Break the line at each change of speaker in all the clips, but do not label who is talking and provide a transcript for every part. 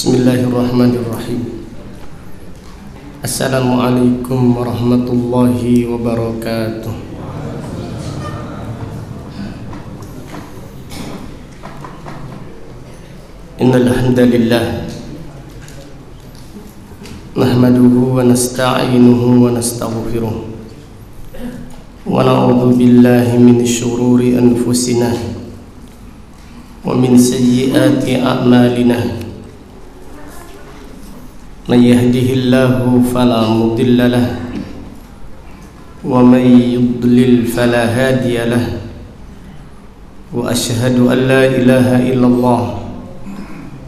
Bismillahirrahmanirrahim. Assalamualaikum warahmatullahi wabarakatuh. Innal hamdalillah nahmaduhu wa nasta'inuhu wa nastaghfiruh wa na'udzu billahi min syururi anfusina wa min sayyiati a'malina. Man yahdihillahu fala mudilla lahu wa man yudlil fala hadiya lahu. Wa asyhadu an la ilaha illallah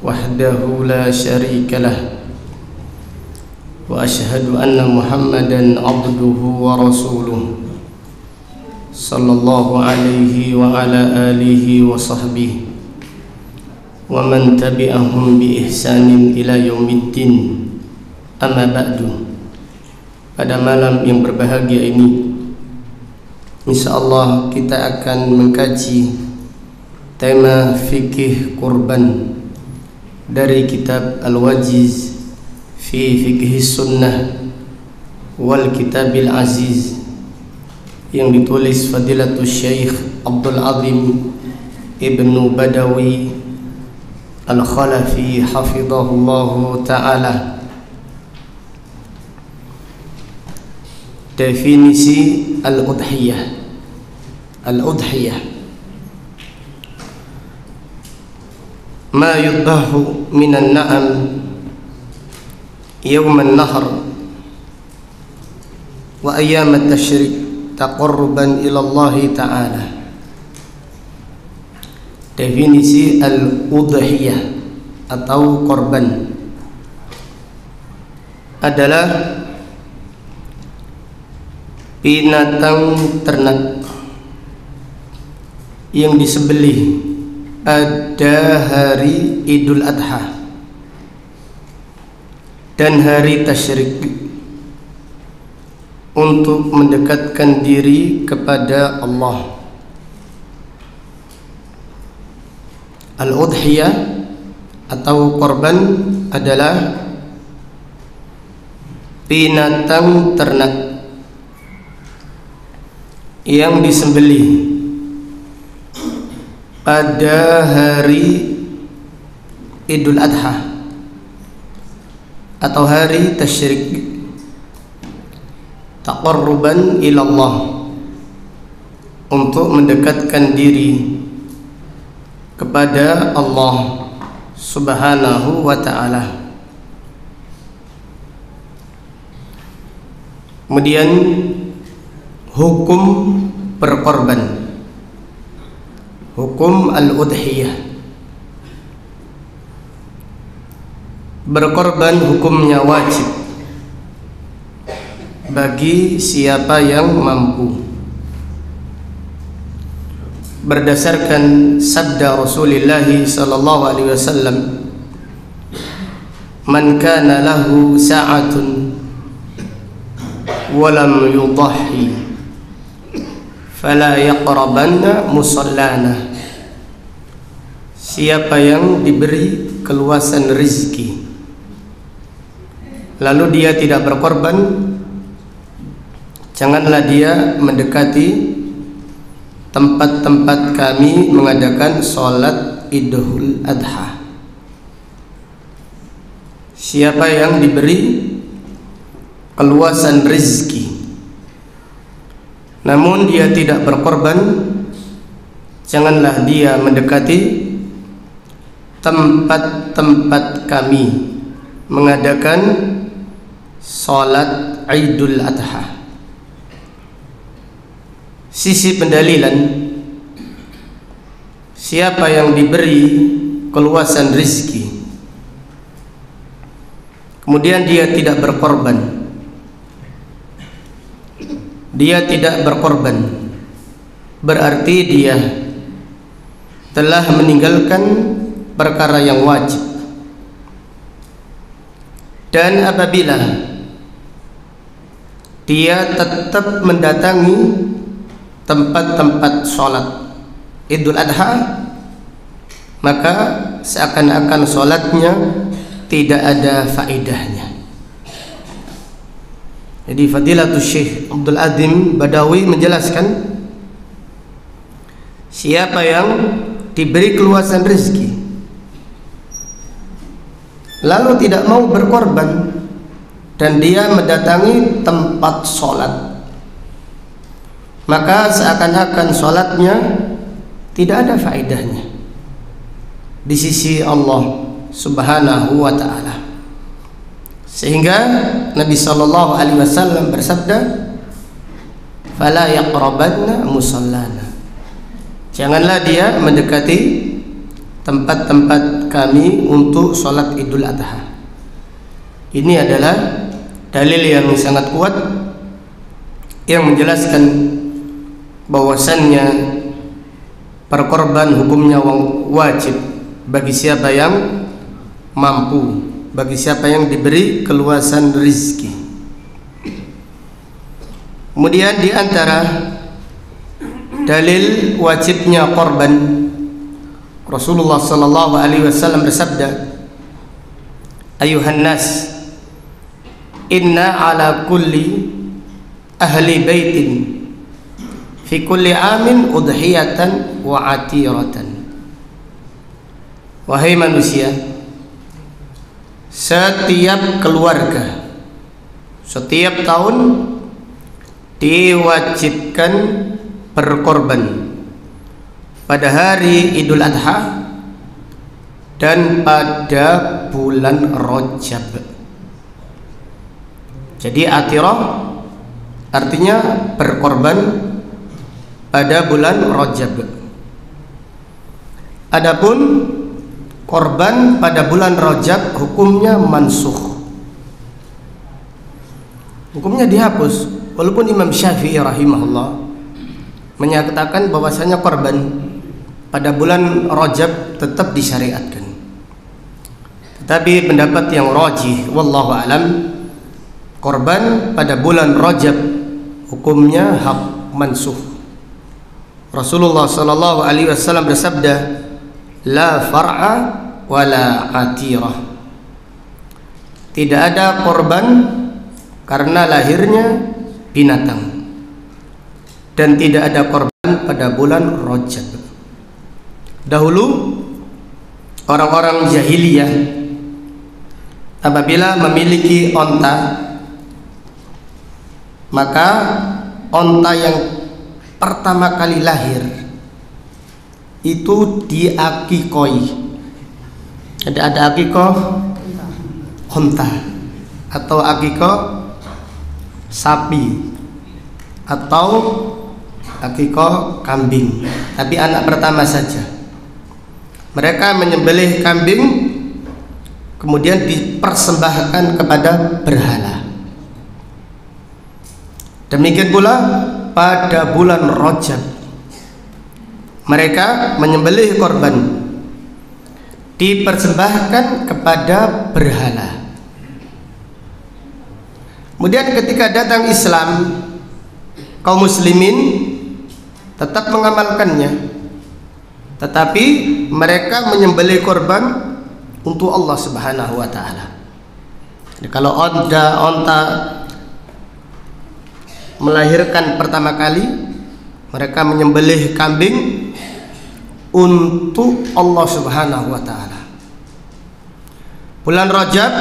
wahdahu la syarika lahu wa asyhadu anna Muhammadan abduhu wa rasuluh sallallahu alaihi wa ala alihi wa sahbihi wa man tabi'ahum bi ihsanin ila yaumiddin. Amma ba'du. Pada malam yang berbahagia ini, insyaallah kita akan mengkaji tema fikih kurban dari kitab Al-Wajiz fi Fiqhi Sunnah wal Kitabil Aziz yang ditulis Fadilatul Syekh Abdul Azim Ibnu Badawi Al-Khalafi hafidhahullahu ta'ala. Definisi al-udhiyah. Al-udhiyah ma yudbahu minan na'am yawman nahr wa ayyam at-tashrik taqarruban ila Allah ta'ala. Definisi al-udhiyah atau korban adalah binatang ternak yang disembelih pada hari Idul Adha dan hari Tasyrik untuk mendekatkan diri kepada Allah. Al-udhiyah atau korban adalah binatang ternak yang disembelih pada hari Idul Adha atau hari Tasyrik taqarruban ila Allah, untuk mendekatkan diri kepada Allah Subhanahu wa ta'ala. Kemudian hukum berkorban, hukum al-udhiyah. Berkorban hukumnya wajib bagi siapa yang mampu, berdasarkan sabda Rasulullah sallallahu alaihi wasallam, man kana lahu sa'atun wa lam yudhhi fala yaqrabanna musallana. Siapa yang diberi keluasan rezeki lalu dia tidak berkorban, janganlah dia mendekati tempat-tempat kami mengadakan sholat Idul Adha. Siapa yang diberi keluasan rezeki namun dia tidak berkorban, janganlah dia mendekati tempat-tempat kami mengadakan sholat Idul Adha. Sisi pendalilan, siapa yang diberi keluasan rezeki kemudian dia tidak berkorban, dia tidak berkorban berarti dia telah meninggalkan perkara yang wajib. Dan apabila dia tetap mendatangi tempat-tempat sholat Idul Adha, maka seakan-akan sholatnya tidak ada faedahnya. Jadi Fadilatul Syekh Abdul Azim Badawi menjelaskan, siapa yang diberi keluasan rezeki lalu tidak mau berkorban dan dia mendatangi tempat sholat, maka seakan-akan sholatnya tidak ada faedahnya di sisi Allah Subhanahu wa ta'ala. Sehingga Nabi sallallahu alaihi wasallam bersabda, "Fala yaqrabanna musallana." Janganlah dia mendekati tempat-tempat kami untuk sholat Idul Adha. Ini adalah dalil yang sangat kuat yang menjelaskan bahwasannya perkorban hukumnya wajib bagi siapa yang mampu, bagi siapa yang diberi keluasan rezeki. Kemudian di antara dalil wajibnya korban, Rasulullah sallallahu alaihi wasallam bersabda, "Ayuhan nas, inna ala kulli ahli baitin fi kulli amin udhiyatan wa atiratan." Wahai manusia, setiap keluarga setiap tahun diwajibkan berkorban pada hari Idul Adha dan pada bulan Rajab. Jadi atirah artinya berkorban pada bulan Rajab. Adapun korban pada bulan Rajab hukumnya mansukh, hukumnya dihapus. Walaupun Imam Syafi'i rahimahullah menyatakan bahwasanya korban pada bulan Rajab tetap disyariatkan, tetapi pendapat yang rajih wallahu alam, korban pada bulan Rajab hukumnya hak mansukh. Rasulullah sallallahu alaihi wasallam bersabda, "La far'a wala atirah." Tidak ada korban karena lahirnya binatang, dan tidak ada korban pada bulan Rajab. Dahulu orang-orang jahiliyah apabila memiliki onta, maka onta yang pertama kali lahir itu diakikoi. Ada akikoh onta atau akikoh sapi atau akikoh kambing, tapi anak pertama saja. Mereka menyembelih kambing kemudian dipersembahkan kepada berhala. Demikian pula pada bulan Rajab mereka menyembelih korban dipersembahkan kepada berhala. Kemudian ketika datang Islam, kaum muslimin tetap mengamalkannya, tetapi mereka menyembelih korban untuk Allah Subhanahu wa taala. Jadi kalau onta melahirkan pertama kali, mereka menyembelih kambing untuk Allah Subhanahu wa taala. Bulan Rajab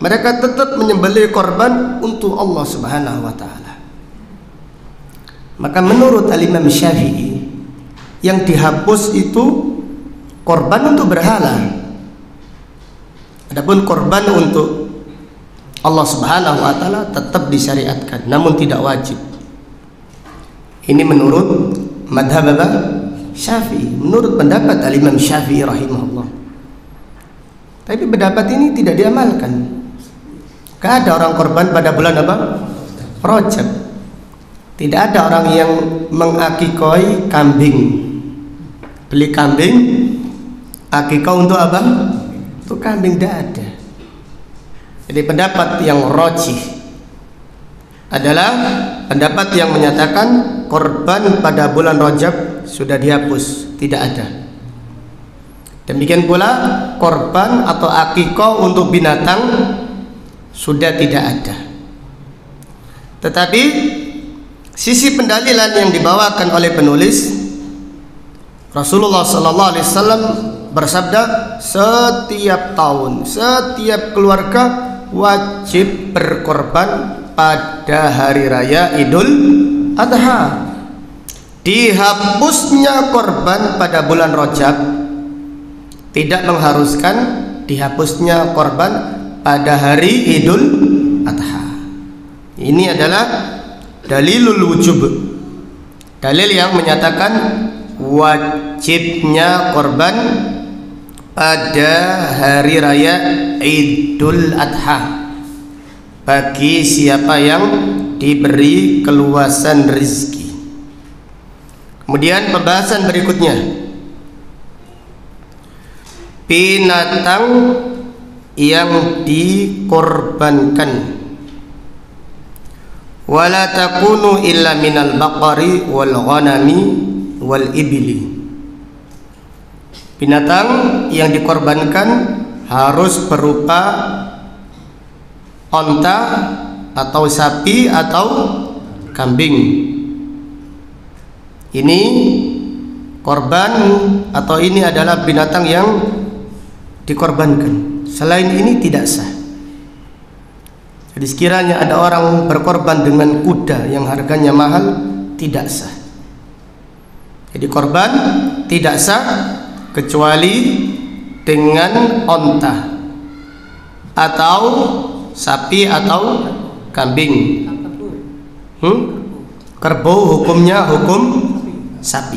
mereka tetap menyembelih korban untuk Allah Subhanahu wa taala. Maka menurut Al-Imam Syafi'i, yang dihapus itu korban untuk berhala. Adapun korban untuk Allah Subhanahu wa taala tetap disyariatkan, namun tidak wajib. Ini menurut madhab Syafi'i, menurut pendapat Al-Imam Syafi'i rahimahullah. Tapi pendapat ini tidak diamalkan. Gak ada orang korban pada bulan apa? Rajab. Tidak ada orang yang mengakikoi kambing. Beli kambing, akikah untuk apa? Untuk kambing, tidak ada. Jadi pendapat yang rajih adalah pendapat yang menyatakan korban pada bulan Rajab sudah dihapus, tidak ada. Demikian pula korban atau akikah untuk binatang sudah tidak ada. Tetapi sisi pendalilan yang dibawakan oleh penulis, Rasulullah sallallahu alaihi wasallam bersabda, setiap tahun setiap keluarga wajib berkorban pada hari raya Idul Adha. Dihapusnya korban pada bulan Rajab tidak mengharuskan dihapusnya korban pada hari Idul Adha. Ini adalah dalilul wujub, dalil yang menyatakan wajibnya korban pada hari raya Idul Adha bagi siapa yang diberi keluasan rezeki. Kemudian pembahasan berikutnya, binatang yang dikorbankan. Wala takunu illa minal baqari wal ghanami wal ibili. Binatang yang dikorbankan harus berupa onta atau sapi atau kambing. Ini korban atau ini adalah binatang yang dikorbankan. Selain ini tidak sah. Jadi sekiranya ada orang berkorban dengan kuda yang harganya mahal, tidak sah. Jadi korban tidak sah kecuali dengan onta atau sapi atau kambing. Kerbau hukumnya hukum sapi.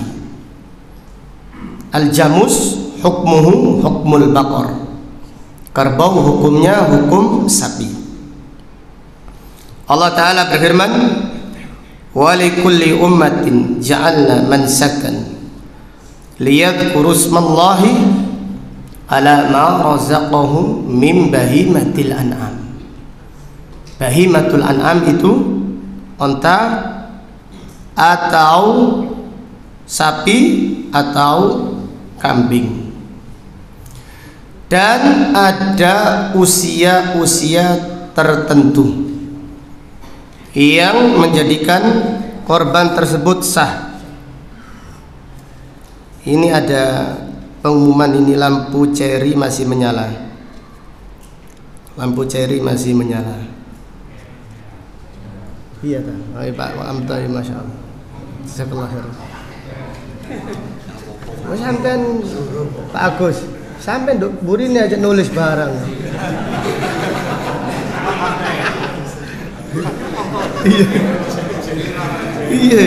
Al-jamus hukmuhu hukmul baqar. Kerbau hukumnya hukum sapi. Allah Ta'ala berfirman, wa likulli ummatin ja'alna mansakan liyadhkuru ismallahi ala ma razaqahum min bahimatil an'am. Bahimatul an'am itu onta atau sapi atau kambing. Dan ada usia-usia tertentu yang menjadikan korban tersebut sah. Ini ada pengumuman, ini lampu ceri masih menyala. Lampu ceri masih menyala. Iya tak? Hai Pak, alhamdulillah, masya Allah. Jazakallah khair. Sampean Pak Agus, sampean nduk burine aja nulis barang. Iya. Iya.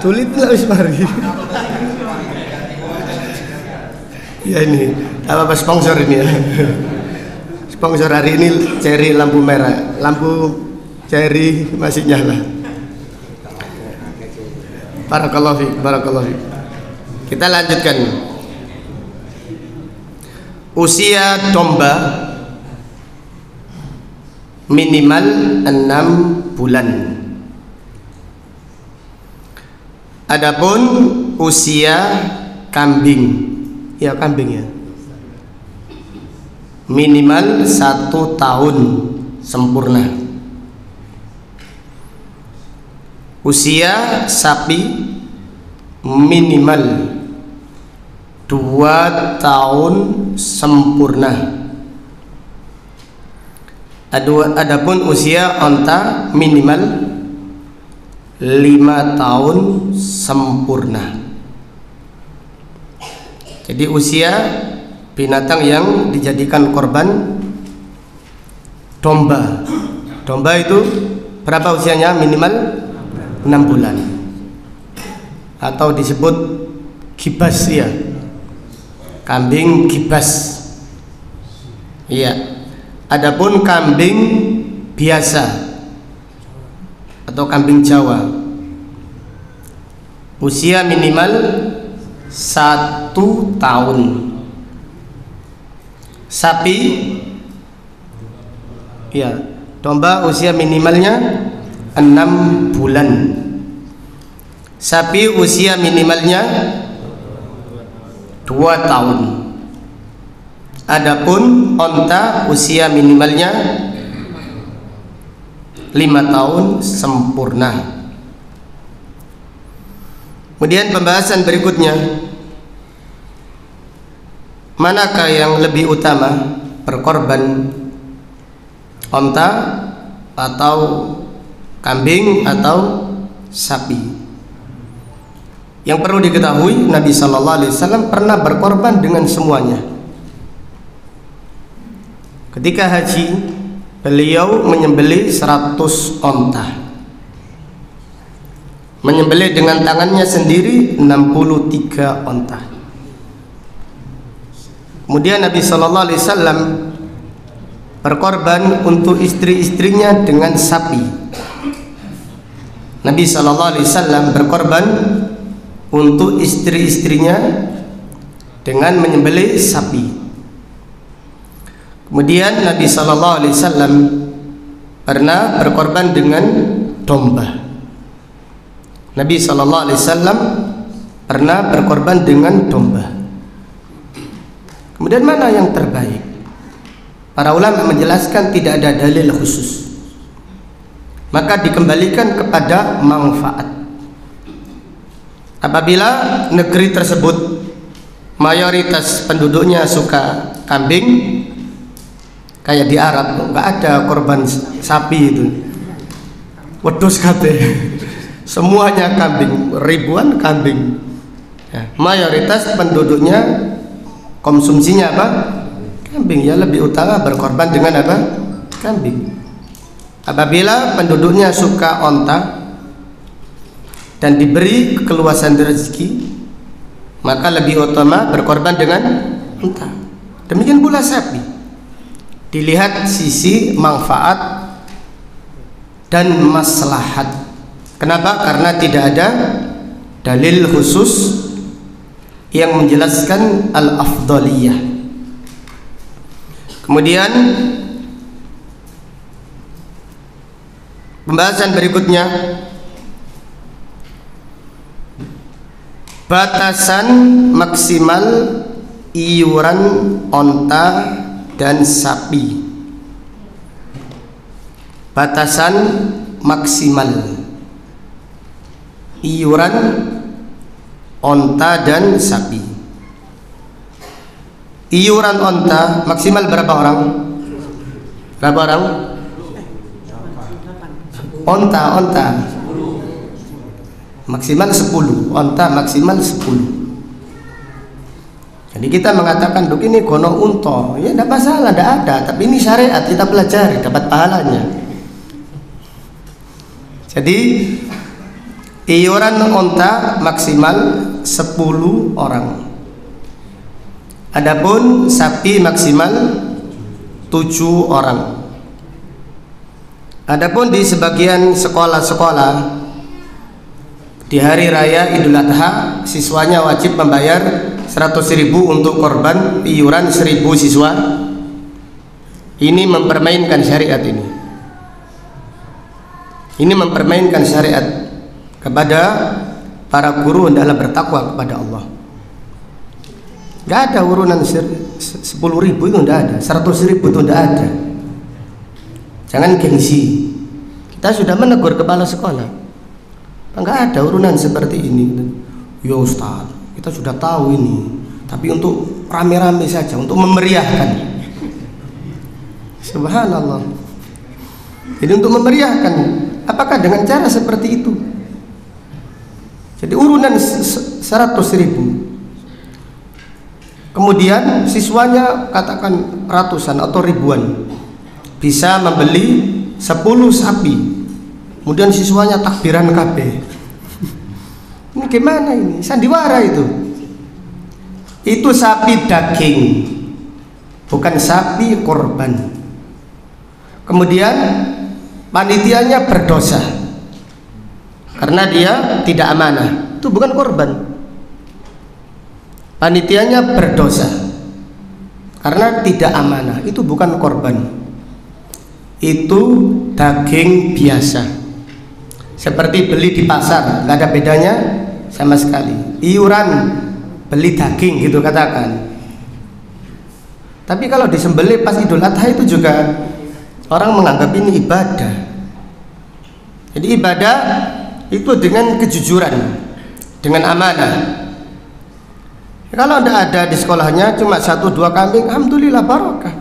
Tulitlah wis mari. Ya ini apa sponsor ini ya. Sponsor hari ini ceri lampu merah, lampu ceri masih nyala. Barakallahu fiik, barakallahu fiik. Kita lanjutkan. Usia domba minimal 6 bulan. Adapun usia kambing, ya kambing ya, minimal 1 tahun sempurna. Usia sapi minimal 2 tahun sempurna. Adapun usia onta minimal 5 tahun sempurna. Jadi usia binatang yang dijadikan korban domba. Domba itu berapa usianya? Minimal 6 bulan. Atau disebut kibas ya. Kambing kibas. Iya. Adapun kambing biasa atau kambing Jawa, usia minimal 1 tahun. Sapi, ya, domba usia minimalnya 6 bulan. Sapi usia minimalnya 2 tahun. Adapun onta usia minimalnya 5 tahun sempurna. Kemudian pembahasan berikutnya, manakah yang lebih utama, berkorban onta atau kambing atau sapi? Yang perlu diketahui, Nabi Sallallahu Alaihi Wasallam pernah berkorban dengan semuanya. Ketika haji, beliau menyembelih 100 onta, menyembelih dengan tangannya sendiri 63 onta. Kemudian Nabi Sallallahu Alaihi Wasallam berkorban untuk istri-istrinya dengan sapi. Nabi Sallallahu Alaihi Wasallam berkorban untuk istri-istrinya dengan menyembelih sapi. Kemudian Nabi Sallallahu Alaihi Wasallam pernah berkorban dengan domba. Nabi Sallallahu Alaihi Wasallam pernah berkorban dengan domba. Kemudian mana yang terbaik? Para ulama menjelaskan tidak ada dalil khusus, maka dikembalikan kepada manfaat. Apabila negeri tersebut mayoritas penduduknya suka kambing, kayak di Arab nggak ada korban sapi itu, wedhus kabeh, semuanya kambing, ribuan kambing ya, mayoritas penduduknya konsumsinya apa? Kambing. Ya lebih utama berkorban dengan apa? Kambing. Apabila penduduknya suka onta dan diberi keluasan rezeki, maka lebih utama berkorban dengan unta. Demikian pula sapi. Dilihat sisi manfaat dan maslahat. Kenapa? Karena tidak ada dalil khusus yang menjelaskan al-afdaliyah. Kemudian pembahasan berikutnya, batasan maksimal iuran onta dan sapi. Batasan maksimal iuran onta dan sapi. Iuran onta maksimal berapa orang? Berapa orang? Onta maksimal 10, onta maksimal 10. Jadi kita mengatakan begini gono unta, ya tidak masalah, tidak ada. Tapi ini syariat, kita pelajari, dapat pahalanya. Jadi iuran onta maksimal 10 orang. Adapun sapi maksimal 7 orang. Adapun di sebagian sekolah-sekolah di hari raya Idul Adha, siswanya wajib membayar 100.000 untuk korban iuran 1.000 siswa. Ini mempermainkan syariat ini. Ini mempermainkan syariat kepada para guru hendaklah bertakwa kepada Allah. Gak ada urunan 10.000 itu tidak ada, 100.000 itu tidak ada. Jangan gengsi. Kita sudah menegur kepala sekolah. Enggak ada urunan seperti ini. Ya Ustaz, kita sudah tahu ini, tapi untuk rame-rame saja, untuk memeriahkan. Subhanallah. Jadi untuk memeriahkan, apakah dengan cara seperti itu? Jadi urunan 100.000, kemudian siswanya katakan ratusan atau ribuan, bisa membeli 10 sapi. Kemudian siswanya takbiran kabeh. Ini gimana ini? Sandiwara itu. Itu sapi daging, bukan sapi korban. Kemudian panitianya berdosa karena dia tidak amanah. Itu bukan korban. Panitianya berdosa karena tidak amanah. Itu bukan korban. Itu daging biasa. seperti beli di pasar, nggak ada bedanya sama sekali. Iuran beli daging gitu katakan. Tapi kalau disembelih pas Idul Adha itu juga orang menganggap ini ibadah. Jadi ibadah itu dengan kejujuran, dengan amanah. Kalau tidak ada di sekolahnya cuma 1-2 kambing, alhamdulillah barokah.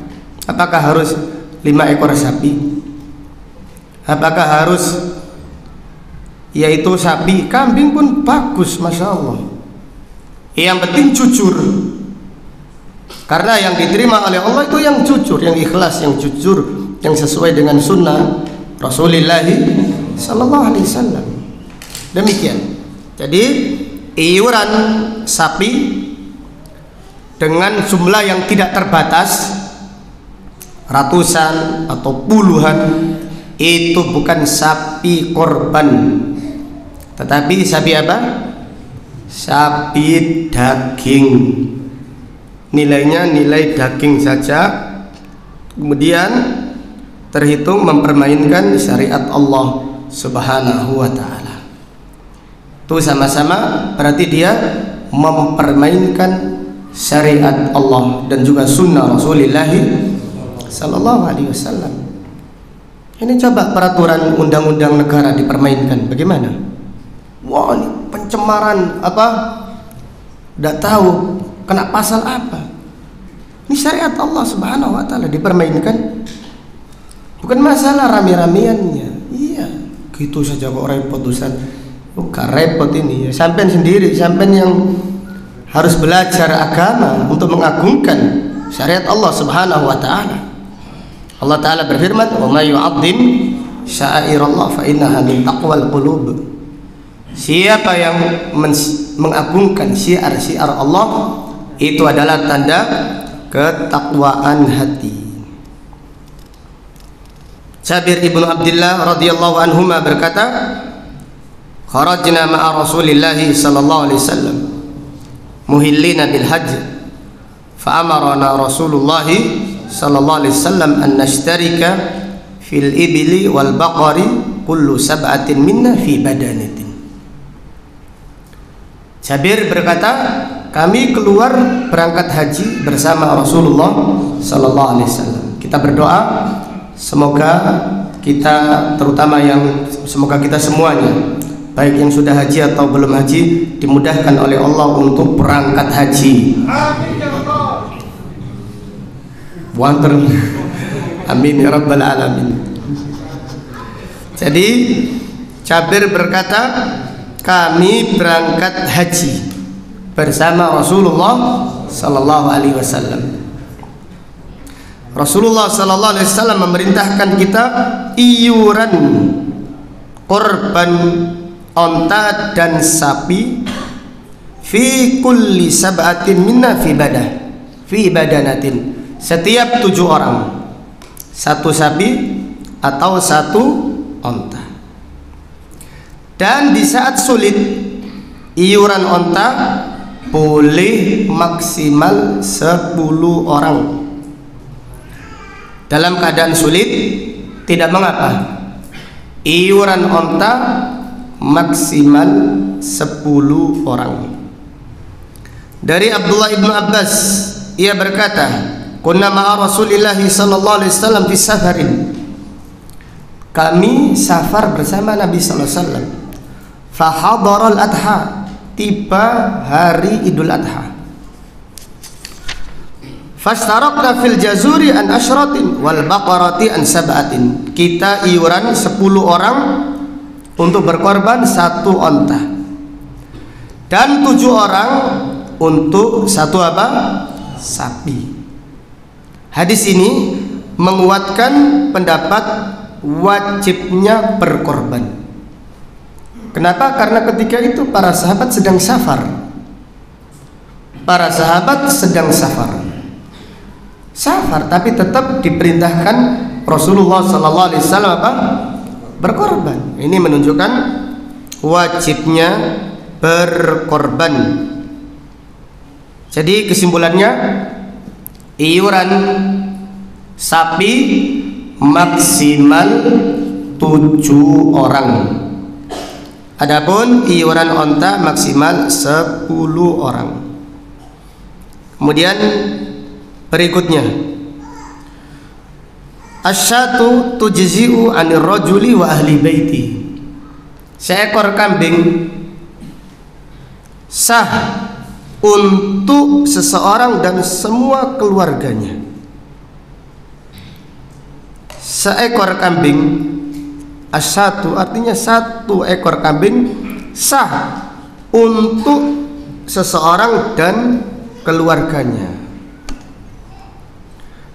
Apakah harus 5 ekor sapi? Apakah harus yaitu sapi? Kambing pun bagus, masya Allah. Yang penting jujur. Karena yang diterima oleh Allah itu yang jujur, yang ikhlas, yang jujur, yang sesuai dengan sunnah Rasulullah sallallahu alaihi wasallam. Demikian. Jadi iuran sapi dengan jumlah yang tidak terbatas, ratusan atau puluhan, itu bukan sapi korban, tetapi sapi apa? Sapi daging. Nilainya nilai daging saja, kemudian terhitung mempermainkan syariat Allah Subhanahu wa ta'ala. Itu sama-sama berarti dia mempermainkan syariat Allah dan juga sunnah Rasulullah sallallahu alaihi wasallam. Ini coba peraturan undang-undang negara dipermainkan, bagaimana? Wah, ini pencemaran apa? Tidak tahu kena pasal apa. Ini syariat Allah Subhanahu wa ta'ala dipermainkan. Bukan masalah rame-rameannya. Iya, gitu saja kok repot Ustaz. Gak repot ini ya. Sampean sendiri, sampean yang harus belajar agama untuk mengagungkan syariat Allah Subhanahu wa ta'ala. Allah Ta'ala berfirman, "Wa may yu'azzim sya'airallah fa innaha min taqwal qulub." Siapa yang mengagungkan syiar-syiar Allah, itu adalah tanda ketakwaan hati. Jabir ibnu Abdullah radhiyallahu anhuma berkata, "Kharajna ma'a Rasulillah sallallahu alaihi wasallam muhillina bil hajj, fa amarna Rasulullah sallallahu alaihi wasallam an nashtarika fil ibli wal baqari kullu sab'atin minna fi badanatin." Jabir berkata, kami keluar berangkat haji bersama Rasulullah sallallahu alaihi wasallam. Kita berdoa semoga kita, terutama semoga kita semuanya, baik yang sudah haji atau belum haji, dimudahkan oleh Allah untuk berangkat haji. Amin ya Allah. Wanter. Amin ya rabbal alamin. Jadi Jabir berkata, kami berangkat haji bersama Rasulullah sallallahu alaihi wasallam. Rasulullah sallallahu alaihi wasallam memerintahkan kita iuran korban onta dan sapi fi kulli sab'atin minna fi badanatin, setiap 7 orang 1 sapi atau 1 onta. Dan di saat sulit, iuran onta boleh maksimal 10 orang. Dalam keadaan sulit tidak mengapa, iuran onta maksimal 10 orang. Dari Abdullah ibnu Abbas, ia berkata, kunna ma'a Rasulillah sallallahu alaihi wasallam fi safarin. Kami safar bersama Nabi sallallahu alaihi wasallam. Fa hadaral adha, tiba hari Idul Adha. Fastarakna fil jazuri an asyratin wal baqarati an sab'atin. Kita iuran 10 orang untuk berkorban 1 onta, dan 7 orang untuk 1 apa? Sapi. Hadis ini menguatkan pendapat wajibnya berkorban. Kenapa? Karena ketika itu para sahabat sedang safar. Para sahabat sedang safar, tapi tetap diperintahkan Rasulullah sallallahu alaihi wasallam apa? Berkorban. Ini menunjukkan wajibnya berkorban. Jadi kesimpulannya, iuran sapi maksimal 7 orang. Adapun iuran onta maksimal 10 orang. Kemudian berikutnya, asyatu tujzi'u 'anil rajuli wa ahli baiti. Seekor kambing sah untuk seseorang dan semua keluarganya. Seekor kambing, asyatu artinya satu ekor kambing sah untuk seseorang dan keluarganya.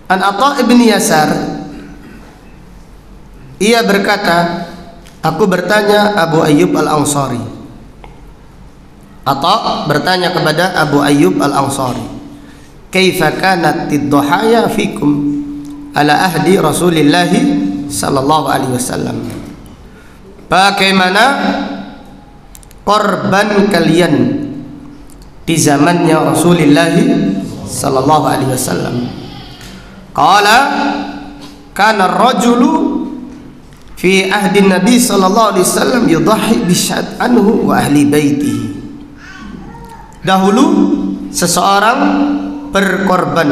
An Atha ibn Yasar, ia berkata, aku bertanya Abu Ayyub al-Ansari. Atha bertanya kepada Abu Ayyub al-Ansari, kaifa kanat ad-duhaya fikum ala ahdi Rasulillah sallallahu alaihi wasallam. Bagaimana korban kalian di zamannya Rasulullah sallallahu alaihi wasallam? Qala kana ar-rajulu fi ahdi Nabi sallallahu alaihi wasallam yudhi bisyad anhu wa ahli baitihi. Dahulu seseorang berkorban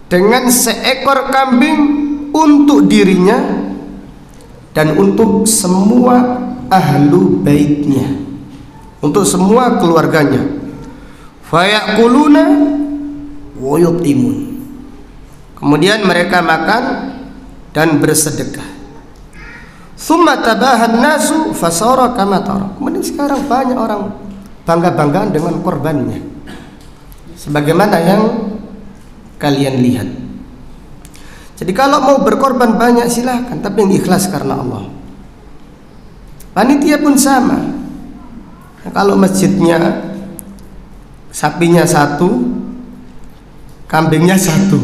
dengan seekor kambing untuk dirinya dan untuk semua ahlu baitnya, untuk semua keluarganya. Fayakuluna wa yutimun. Kemudian mereka makan dan bersedekah. Tsumma tabahan nasu fasara kama tara. Kemudian sekarang banyak orang bangga-banggaan dengan korbannya, sebagaimana yang kalian lihat. Jadi kalau mau berkorban banyak silahkan, tapi yang ikhlas karena Allah. Panitia pun sama. Nah, kalau masjidnya sapinya 1, kambingnya 1,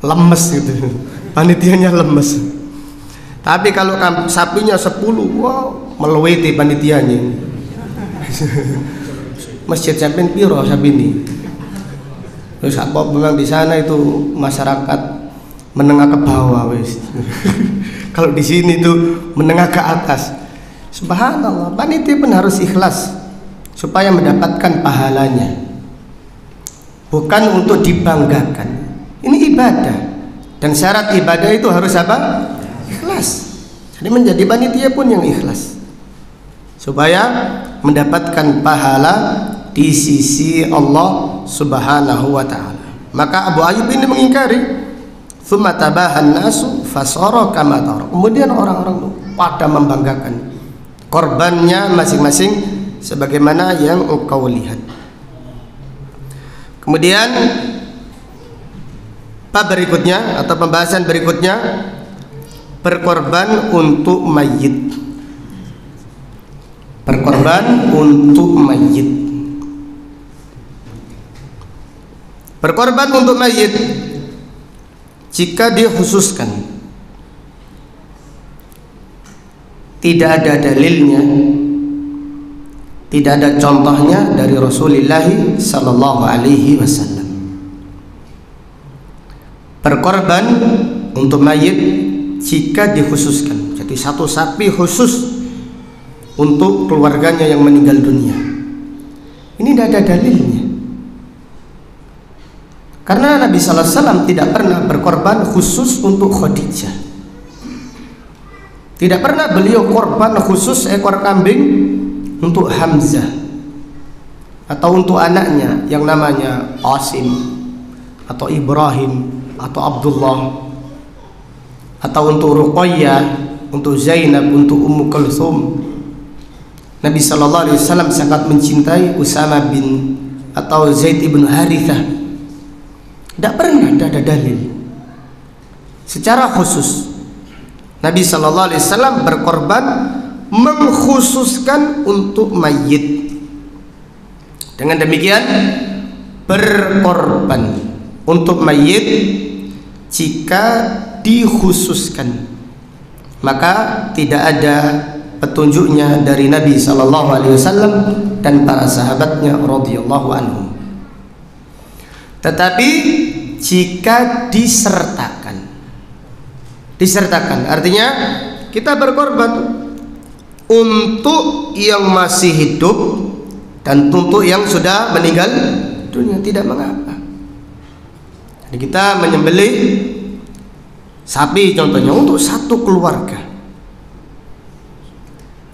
lemes gitu, panitianya lemes. Tapi kalau sapinya 10, wow, melewati panitianya. Masjid sampean piro sapi ini? Terus apa memang di sana itu masyarakat menengah ke bawah wis. Kalau di sini tuh menengah ke atas. Subhanallah, panitia pun harus ikhlas supaya mendapatkan pahalanya. Bukan untuk dibanggakan. Ini ibadah. Dan syarat ibadah itu harus apa? Ikhlas. Jadi menjadi panitia pun yang ikhlas, supaya mendapatkan pahala di sisi Allah Subhanahu wa ta'ala. Maka Abu Ayyub ini mengingkari. Tsumma tabahan nasu fasara kama tara. Kemudian orang-orang pada membanggakan korbannya masing-masing sebagaimana yang engkau lihat. Kemudian bab berikutnya atau pembahasan berikutnya, berkorban untuk mayit. Berkorban untuk mayit. Berkorban untuk mayit jika dikhususkan, tidak ada dalilnya, tidak ada contohnya dari Rasulullah sallallahu alaihi wasallam. Berkorban untuk mayit jika dikhususkan, jadi satu sapi khusus untuk keluarganya yang meninggal dunia. Ini tidak ada dalilnya. Karena Nabi sallallahu alaihi wasallam tidak pernah berkorban khusus untuk Khadijah. Tidak pernah beliau korban khusus ekor kambing untuk Hamzah atau untuk anaknya yang namanya Qasim atau Ibrahim atau Abdullah, atau untuk Ruqayyah, untuk Zainab, untuk Ummu Kulthum. Nabi sallallahu alaihi wasallam sangat mencintai Usama bin atau Zaid ibn Harithah. Tidak pernah ada dalil secara khusus Nabi sallallahu alaihi wasallam berkorban mengkhususkan untuk mayit. Dengan demikian, berkorban untuk mayit jika dikhususkan, maka tidak ada petunjuknya dari Nabi sallallahu alaihi wasallam dan para sahabatnya radhiyallahu anhum. Tetapi jika disertakan artinya kita berkorban untuk yang masih hidup dan untuk yang sudah meninggal dunia, tidak mengapa. Jadi kita menyembelih sapi contohnya untuk satu keluarga.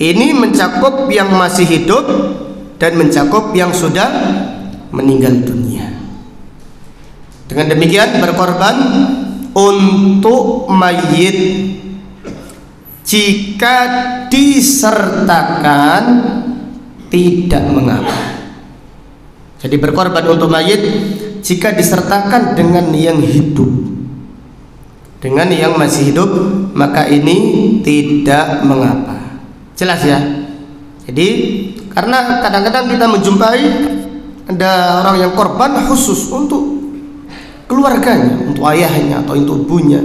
Ini mencakup yang masih hidup dan mencakup yang sudah meninggal dunia. Dengan demikian berkorban untuk mayit jika disertakan tidak mengapa. Jadi berkorban untuk mayit jika disertakan dengan yang hidup. Dengan yang masih hidup maka ini tidak mengapa. Jelas ya? Jadi karena kadang-kadang kita menjumpai ada orang yang korban khusus untuk keluarganya, untuk ayahnya atau untuk ibunya,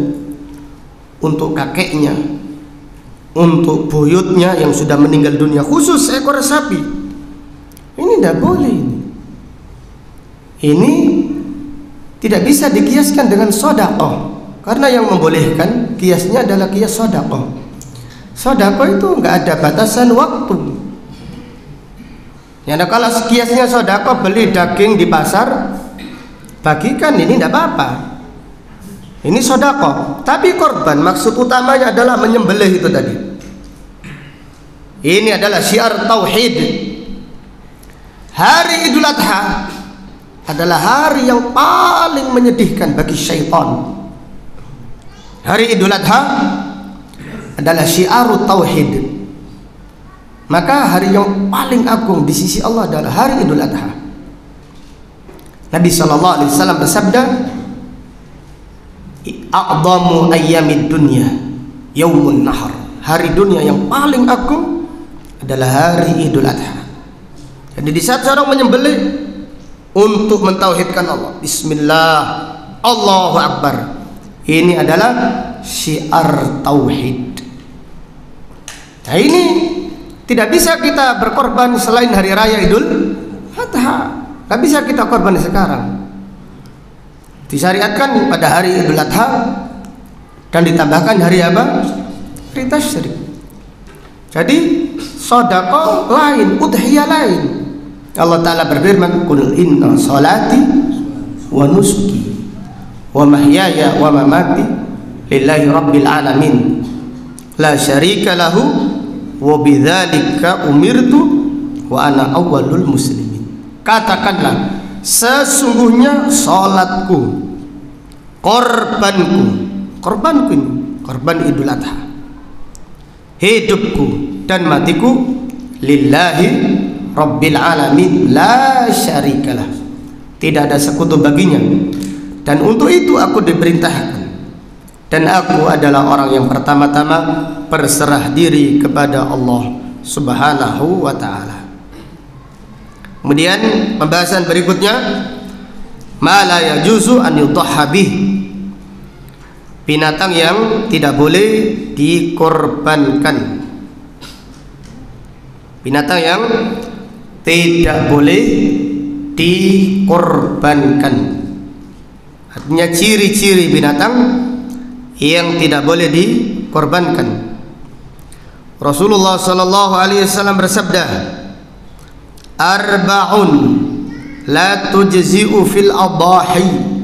untuk kakeknya, untuk buyutnya yang sudah meninggal dunia, khusus seekor sapi. Ini tidak boleh. Ini tidak bisa dikiaskan dengan sedekah, karena yang membolehkan kiasnya adalah kias sedekah. Sedekah itu enggak ada batasan waktu. Ya, kalau kiasnya sedekah beli daging di pasar, bagikan, ini tidak apa-apa. Ini sedekah. Tapi korban maksud utamanya adalah menyembelih itu tadi. Ini adalah syiar tauhid. Hari Idul Adha adalah hari yang paling menyedihkan bagi syaitan. Hari Idul Adha adalah syiar tauhid. Maka hari yang paling agung di sisi Allah adalah hari Idul Adha. Nabi SAW bersabda, "A'dhamu ayyamid dunya yaumun nahar." Hari dunia yang paling agung adalah hari Idul Adha. Jadi di saat seorang menyembelih untuk mentauhidkan Allah, bismillah, Allahu Akbar, ini adalah syiar tauhid. Nah, ini tidak bisa kita berkorban selain hari raya Idul Adha. Gak bisa kita korban sekarang. Disyariatkan pada hari Idul Adha dan ditambahkan hari apa? Hari Tasyrik. Jadi sedekah lain, udhiyah lain. Allah Ta'ala berfirman, "Qul inna salati wa nusuki wa mahyaya wa mamati lillahi rabbil alamin la syarika lahu wa bidzalika umirtu wa ana awwalul muslimin." Katakanlah, sesungguhnya salatku, korbanku ini, korban Idul Adha, hidupku dan matiku lillahi rabbil alamin la syarikalah, tidak ada sekutu baginya, dan untuk itu aku diperintahkan, dan aku adalah orang yang pertama-tama berserah diri kepada Allah Subhanahu wa ta'ala. Kemudian pembahasan berikutnya, ma la yajuzu an yudhha bih, binatang yang tidak boleh dikorbankan. Binatang yang tidak boleh dikorbankan. Artinya ciri-ciri binatang yang tidak boleh dikorbankan. Rasulullah sallallahu alaihi wasallam bersabda, "Arba'un la tujzi'u fil adahi."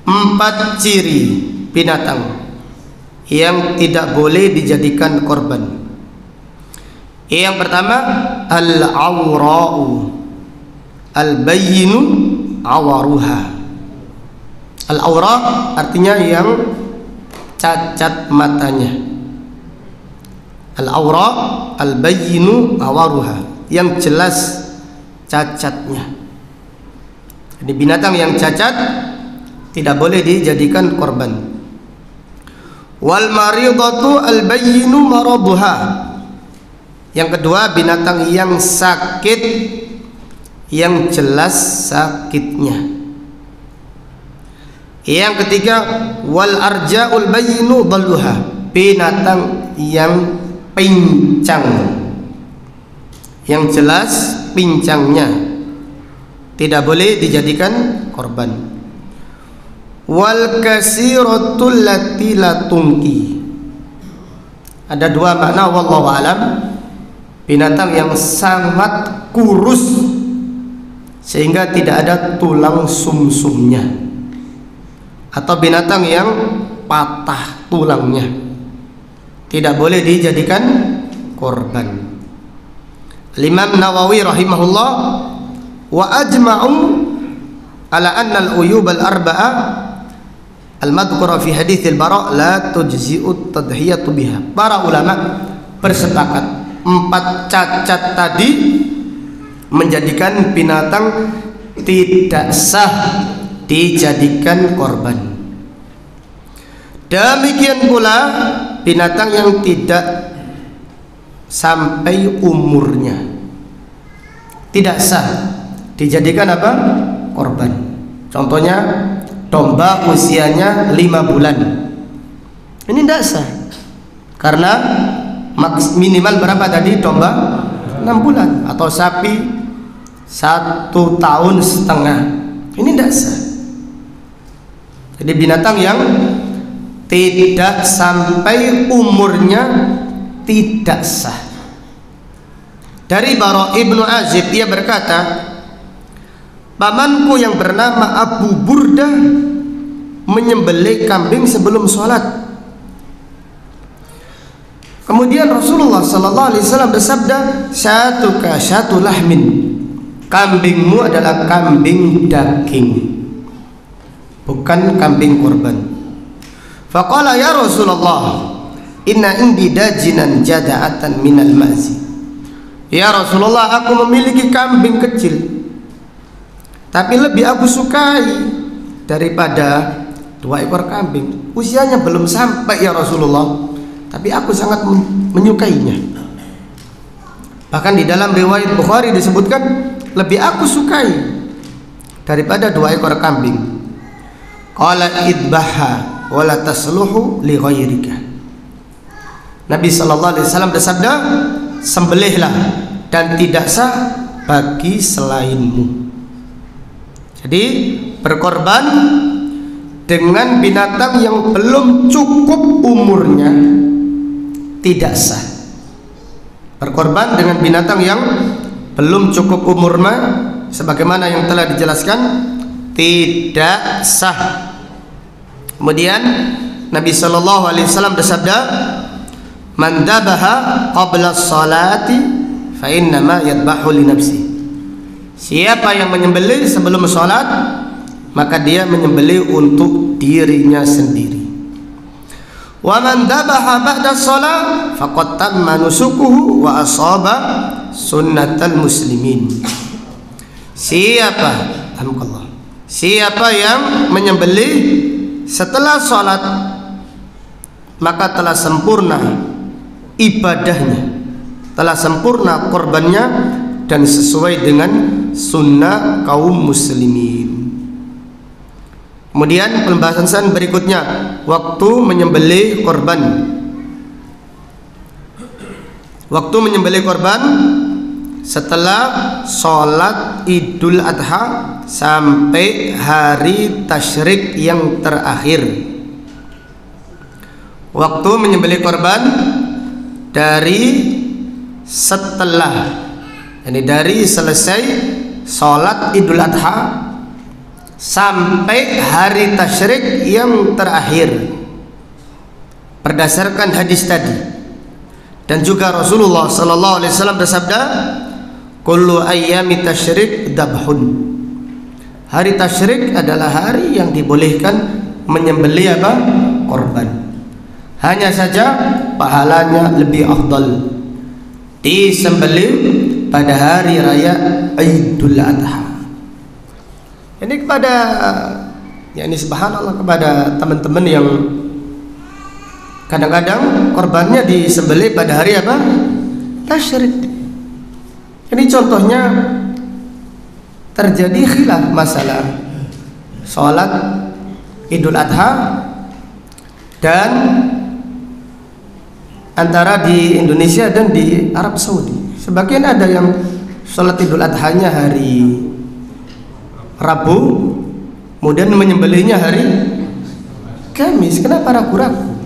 4 ciri binatang yang tidak boleh dijadikan korban. Yang pertama, al-awra'u al-bayyinu awaruha. Al-awra' artinya yang cacat matanya. Al-awra' al-bayyinu awaruha, yang jelas cacatnya. Jadi binatang yang cacat tidak boleh dijadikan korban. Wal maridatu al bayyinu maraduha. Yang kedua, binatang yang sakit, yang jelas sakitnya. Yang ketiga, wal arja'ul bayyinu dalluha, binatang yang pincang, yang jelas pincangnya, tidak boleh dijadikan korban. Wal kasiratul lati la tungki, Ada dua makna wallahu alam. Binatang yang sangat kurus sehingga tidak ada tulang sumsumnya, atau binatang yang patah tulangnya, tidak boleh dijadikan korban. Imam Nawawi rahimahullah wa ajma'u ala anna al-uyub al-arba'a al-madhkura fi hadits al-bara' la tujzi'u tadhiyatu biha. Para ulama bersepakat 4 cacat tadi menjadikan binatang tidak sah dijadikan korban. Demikian pula binatang yang tidak sampai umurnya tidak sah dijadikan apa? Korban. Contohnya domba usianya 5 bulan. Ini tidak sah karena minimal berapa tadi? Domba 6 bulan, atau sapi 1,5 tahun. Ini tidak sah. Jadi binatang yang tidak sampai umurnya tidak sah. Dari Bara' ibnu Azib, dia berkata, pamanku yang bernama Abu Burdah menyembelih kambing sebelum sholat. Kemudian Rasulullah sallallahu alaihi wasallam bersabda, "Syatuka syatu lahmin." Kambingmu adalah kambing daging, bukan kambing korban. Faqala ya Rasulullah, inna indi dajinan jada'atan minal ma'zi. Ya Rasulullah, aku memiliki kambing kecil, tapi lebih aku sukai daripada 2 ekor kambing. Usianya belum sampai ya Rasulullah, tapi aku sangat menyukainya. Bahkan di dalam riwayat Bukhari disebutkan, lebih aku sukai daripada 2 ekor kambing. Qala idbaha wa la tasluhu li ghairika. Nabi sallallahu alaihi wasallam bersabda, sembelihlah dan tidak sah bagi selainmu. Jadi berkorban dengan binatang yang belum cukup umurnya tidak sah. Berkorban dengan binatang yang belum cukup umurnya, sebagaimana yang telah dijelaskan, tidak sah. Kemudian Nabi sallallahu alaihi wasallam bersabda, man dabaha qabla salati fa innama yadbahu li nafsi. Siapa yang menyembelih sebelum salat, maka dia menyembelih untuk dirinya sendiri. Wa man dabaha ba'da shalah faqad tamma nusukuhu wa asaba sunnatal muslimin. Siapa yang menyembelih setelah salat, maka telah sempurna ibadahnya, telah sempurna korbannya, dan sesuai dengan sunnah kaum muslimin. Kemudian pembahasan berikutnya, waktu menyembelih korban. Waktu menyembelih korban setelah sholat Idul Adha sampai hari tasyrik yang terakhir. Waktu menyembelih korban dari setelah, yani dari selesai sholat Idul Adha sampai hari tasyrik yang terakhir, berdasarkan hadis tadi. Dan juga Rasulullah sallallahu alaihi wasallam bersabda, kullu ayyami tasyrik dabhun. Hari tasyrik adalah hari yang dibolehkan menyembelih apa? Korban. Hanya saja pahalanya lebih afdal disembelih pada hari raya Idul Adha. Ini kepada, ya ini subhanallah, kepada teman-teman yang kadang-kadang korbannya disembelih pada hari apa? Tasyrik. Ini contohnya terjadi khilaf masalah sholat Idul Adha dan antara di Indonesia dan di Arab Saudi. Sebagian ada yang sholat Idul Adhanya hari Rabu, kemudian menyembelihnya hari Kamis. Kenapa ragu-ragu?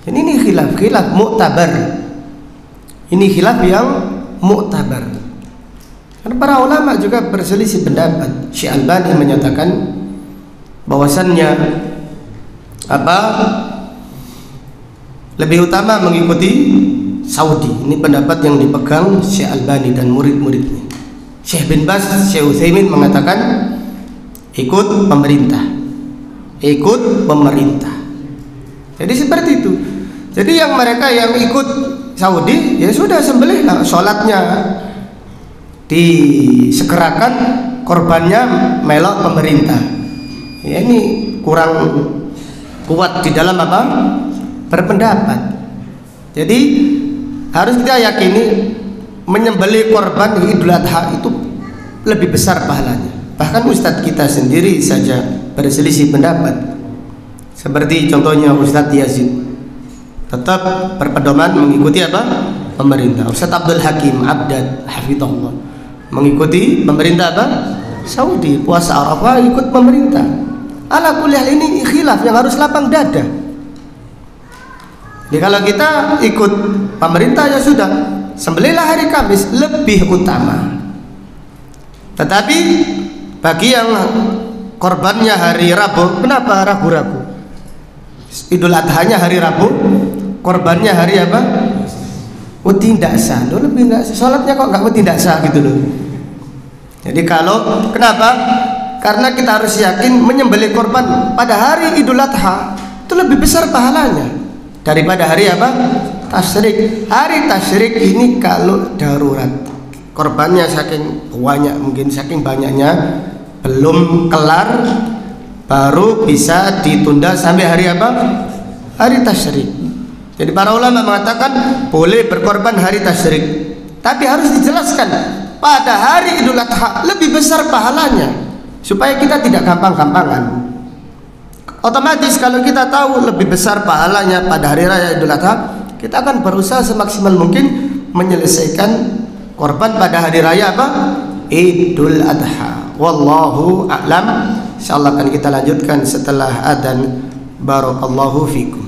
Dan ini khilaf muktabar. Ini khilaf yang muktabar. Karena para ulama juga berselisih pendapat. Syekh Albani menyatakan bahwasannya lebih utama mengikuti Saudi. Ini pendapat yang dipegang Syekh Albani dan murid-muridnya. Syekh bin Baz, Syekh Utsaimin mengatakan ikut pemerintah. Jadi seperti itu. Jadi yang mereka yang ikut Saudi, ya sudah sembelihlah, sholatnya disegerakan, korbannya melok pemerintah. Ya, ini kurang kuat di dalam berpendapat. Jadi harus kita yakini menyembelih korban Idul Adha itu lebih besar pahalanya. Bahkan Ustadz kita sendiri saja berselisih pendapat. Seperti contohnya Ustadz Yazid, tetap berpedoman mengikuti pemerintah. Ustadz Abdul Hakim Abdad hafizahullah mengikuti pemerintah Saudi. Puasa Arafah ikut pemerintah. Ala kulli hal ini khilaf yang harus lapang dada. Jadi kalau kita ikut pemerintah ya sudah, sembelihlah hari Kamis lebih utama. Tetapi bagi yang korbannya hari Rabu, kenapa ragu-ragu? Idul Adhanya hari Rabu, korbannya hari apa? Tidak sah. Lebih tidak sah. Sholatnya kok tidak sah gitu loh. Jadi kalau kenapa? Karena kita harus yakin menyembelih korban pada hari Idul Adha itu lebih besar pahalanya daripada hari tasyrik. Hari tasyrik ini kalau darurat, korbannya saking banyak, mungkin saking banyaknya belum kelar, baru bisa ditunda sampai hari hari tasyrik. Jadi para ulama mengatakan boleh berkorban hari tasyrik, tapi harus dijelaskan pada hari Idul Adha lebih besar pahalanya, supaya kita tidak gampang-gampangan. Otomatis kalau kita tahu lebih besar pahalanya pada hari raya Idul Adha, kita akan berusaha semaksimal mungkin menyelesaikan korban pada hari raya Idul Adha. Wallahu a'lam. Insyaallah akan kita lanjutkan setelah adzan. Barakallahu fikum.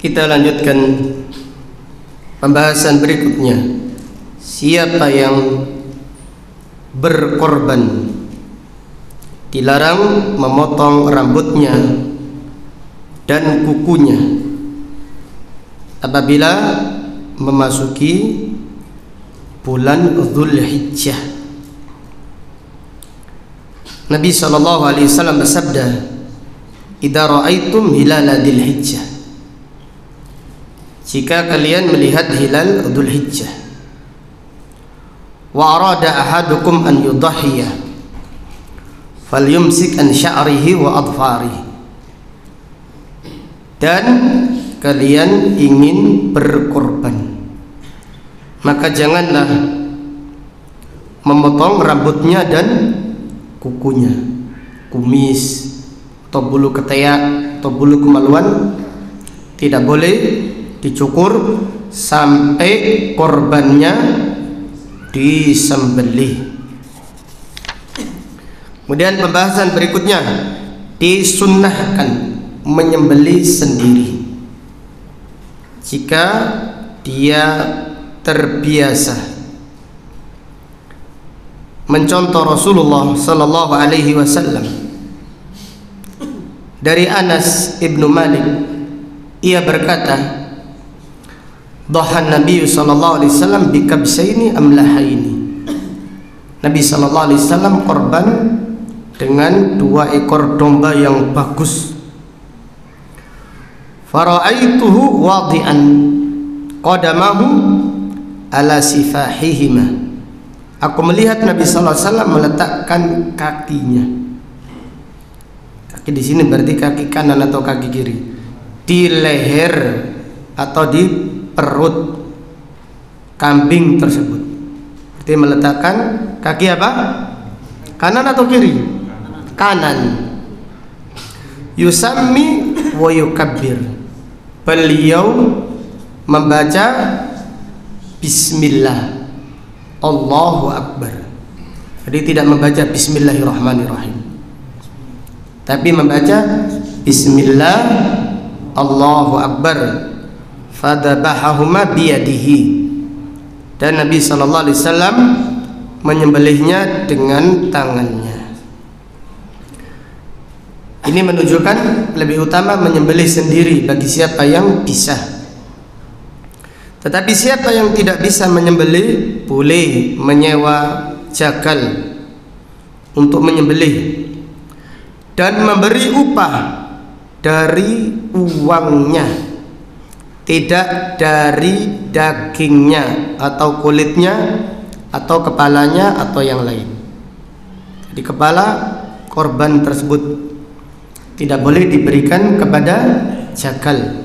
Kita lanjutkan pembahasan berikutnya. Siapa yang berkorban dilarang memotong rambutnya dan kukunya apabila memasuki bulan Dzulhijjah. Nabi SAW bersabda, "Idza ra'aitum hilala Dzulhijjah." Jika kalian melihat hilal Dzulhijjah, wa arada ahadukum an yudhhiya falyumsik an sya'rihi wa adfarihi, dan kalian ingin berkorban, maka janganlah memotong rambutnya dan kukunya, kumis atau bulu ketiak atau bulu kemaluan tidak boleh dicukur sampai korbannya disembelih. Kemudian pembahasan berikutnya, disunnahkan menyembelih sendiri jika dia terbiasa mencontoh Rasulullah sallallahu alaihi wasallam. Dari Anas ibnu Malik, ia berkata, "Dhahan Nabi sallallahu alaihi wasallam bi kabsaini amlahaini." Nabi sallallahu alaihi wasallam korban dengan 2 ekor domba yang bagus. Fara'aituhu wadi'an qadamahu ala sifahihima. Aku melihat Nabi sallallahu alaihi wasallam meletakkan kakinya. Kaki di sini berarti kaki kanan atau kaki kiri, di leher atau di perut kambing tersebut. Berarti meletakkan kaki apa? Kanan atau kiri? Kanan. Yusammi wa yukabbir. Beliau membaca bismillah, Allahu akbar. Jadi tidak membaca bismillahirrahmanirrahim, tapi membaca bismillah, Allahu akbar. Fadabahahuma biyadihi, dan Nabi sallallahu alaihi wasallam menyembelihnya dengan tangannya. Ini menunjukkan lebih utama menyembelih sendiri bagi siapa yang bisa. Tetapi siapa yang tidak bisa menyembelih, boleh menyewa jagal untuk menyembelih dan memberi upah dari uangnya, tidak dari dagingnya atau kulitnya atau kepalanya atau yang lain. Jadi kepala korban tersebut tidak boleh diberikan kepada jagal.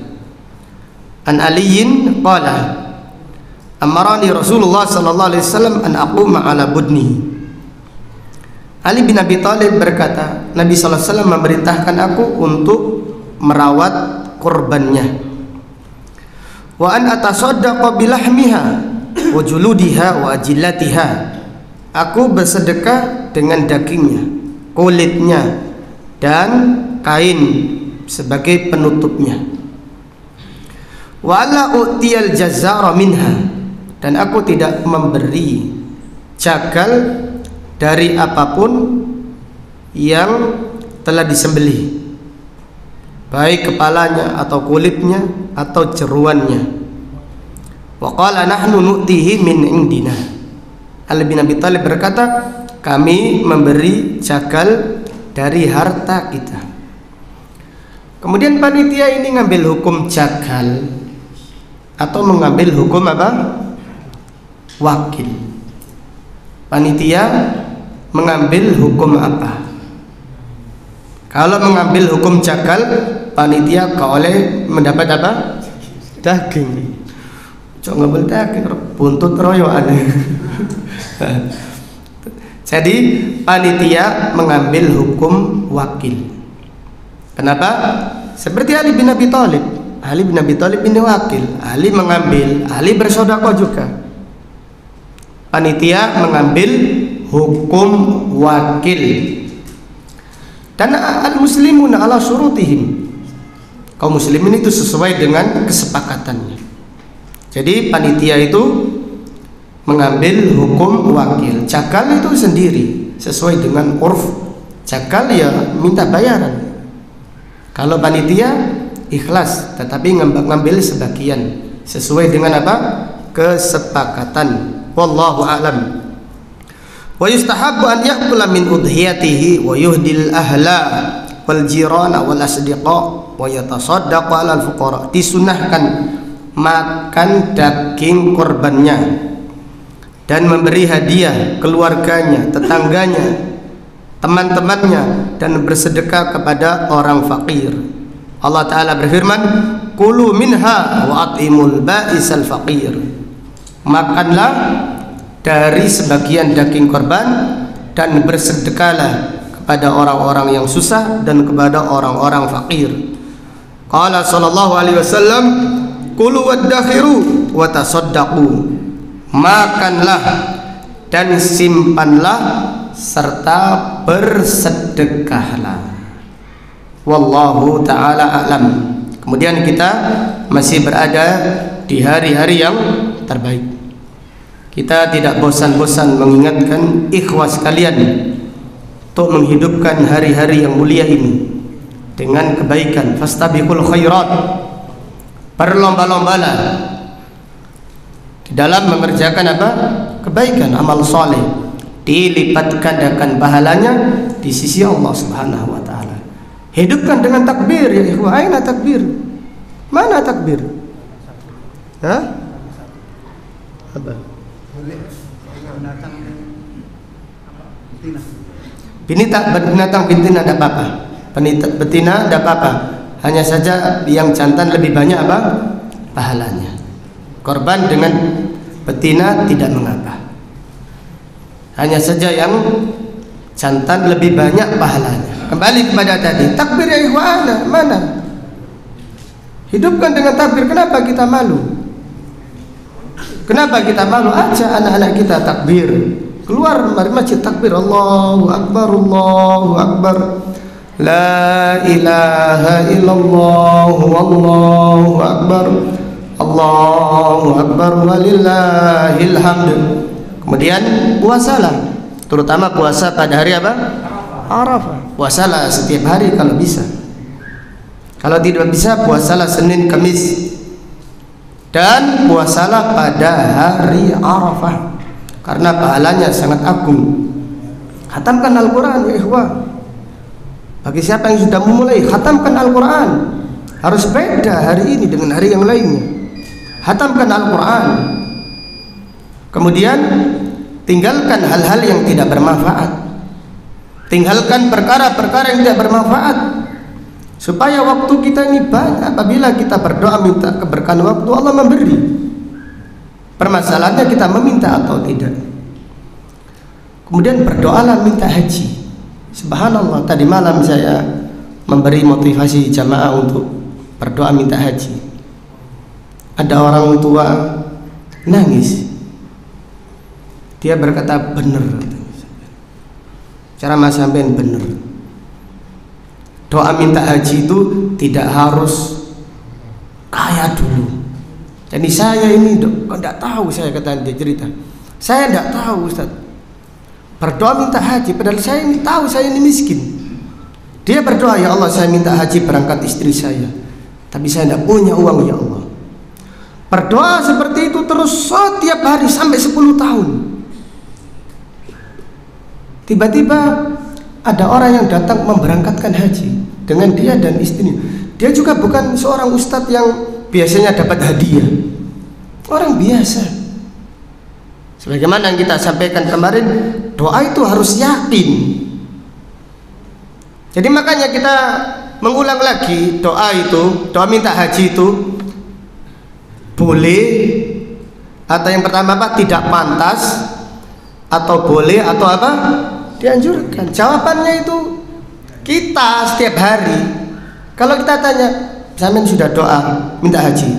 An Aliyin qala amarani Rasulullah sallallahu alaihi wasallam an aquma ala budni. Ali bin Abi Thalib berkata, Nabi sallallahu alaihi wasallam memerintahkan aku untuk merawat korbannya. Wa an atasaddaqa bilahmiha wa juludiha wa ajillatiha. Aku bersedekah dengan dagingnya, kulitnya, dan kain sebagai penutupnya. Wa la u'tiyal jazzara minha, dan aku tidak memberi jagal dari apapun yang telah disembelih, baik kepalanya atau kulitnya atau jeruannya. Wa qala nahnu nu'tihi min indina. Ali bin Abi Thalib berkata, kami memberi jagal dari harta kita. Kemudian panitia ini ngambil hukum jagal atau mengambil hukum apa? Wakil. Panitia mengambil hukum apa? Kalau mengambil hukum jagal, panitia oleh mendapat apa? Daging. Cok ngambil daging, buntut royoan. Jadi panitia mengambil hukum wakil. Kenapa? Seperti Ali bin Abi Thalib. Ali bin Abi Thalib ini wakil. Ali mengambil, Ali bersedekah juga. Panitia mengambil hukum wakil. Dan al-muslimuna ala syurutihim. kaum muslimin itu sesuai dengan kesepakatannya. Jadi panitia itu mengambil hukum wakil, cakal itu sendiri sesuai dengan urf. Cakal ya minta bayaran. Kalau panitia ikhlas tetapi ngambil sebagian sesuai dengan apa? Kesepakatan. Wallahu a'lam. Wa yustahabbu an ya'kula min udhiyatihi wa yuhdil ahla wal jirana wal asdiqa wa yatasaddaqu 'alal fuqara. Disunahkan makan daging korbannya dan memberi hadiah keluarganya, tetangganya, teman-temannya, dan bersedekah kepada orang fakir. Allah Ta'ala berfirman, kulu minha wa at'imul ba'isal faqir. Makanlah dari sebagian daging korban dan bersedekahlah kepada orang-orang yang susah dan kepada orang-orang fakir. Qala sallallahu alaihi wasallam, kulu waddakhiru wa tasaddaqu. Makanlah dan simpanlah serta bersedekahlah. Wallahu ta'ala a'lam. Kemudian kita masih berada di hari-hari yang terbaik. Kita tidak bosan-bosan mengingatkan ikhwas kalian untuk menghidupkan hari-hari yang mulia ini dengan kebaikan. Fastabiqul khairat. Berlomba-lombalah di dalam mengerjakan apa? Kebaikan, amal soleh. Dilipat gandakan pahalanya di sisi Allah Subhanahu wa taala. Hidupkan dengan takbir ya ikhwah. Aina takbir? Mana takbir? Hah? Apa? Binatang betina tidak apa-apa. Betina tidak apa-apa. Hanya saja yang jantan lebih banyak apa? Pahalanya. Korban dengan betina tidak mengapa. Hanya saja yang jantan lebih banyak pahalanya. Kembali kepada tadi, takbir ya ikhwana, mana? Hidupkan dengan takbir. Kenapa kita malu? Kenapa kita malu? Aja anak-anak kita takbir. Keluar dari masjid takbir, Allahu Akbar, Allahu Akbar. La ilaha illallah, wallahu akbar. Allahu akbar walillahil hamd. Kemudian puasalah, terutama puasa pada hari apa? Arafah. Puasalah setiap hari kalau bisa. Kalau tidak bisa, puasalah Senin, Kamis. Dan puasalah pada hari Arafah karena pahalanya sangat agung. Khatamkan Al-Quran ya ikhwah. Bagi siapa yang sudah memulai, khatamkan Al-Quran. Harus beda hari ini dengan hari yang lainnya. Khatamkan Al-Quran. Kemudian tinggalkan hal-hal yang tidak bermanfaat. Tinggalkan perkara-perkara yang tidak bermanfaat, supaya waktu kita ini banyak. Apabila kita berdoa minta keberkahan waktu, Allah memberi. Permasalahannya kita meminta atau tidak. Kemudian berdoalah minta haji. Subhanallah, tadi malam saya memberi motivasi jamaah untuk berdoa minta haji. Ada orang tua nangis. Dia berkata, benar, cara mas sampean benar. Doa minta haji itu tidak harus kaya dulu. Jadi saya ini tidak tahu, saya kata dia cerita. Saya tidak tahu Ustaz. Berdoa minta haji, padahal saya ini tahu saya ini miskin. Dia berdoa, ya Allah saya minta haji berangkat istri saya, tapi saya tidak punya uang ya Allah. Berdoa seperti itu terus setiap hari sampai 10 tahun. Tiba-tiba ada orang yang datang memberangkatkan haji dengan dia dan istrinya. Dia juga bukan seorang ustadz yang biasanya dapat hadiah. Orang biasa. Sebagaimana yang kita sampaikan kemarin, doa itu harus yakin. Jadi makanya kita mengulang lagi, doa itu, doa minta haji itu boleh, atau yang pertama apa? Tidak pantas, atau boleh, atau apa? Dianjurkan. Jawabannya itu kita setiap hari. Kalau kita tanya, sampean sudah doa minta haji?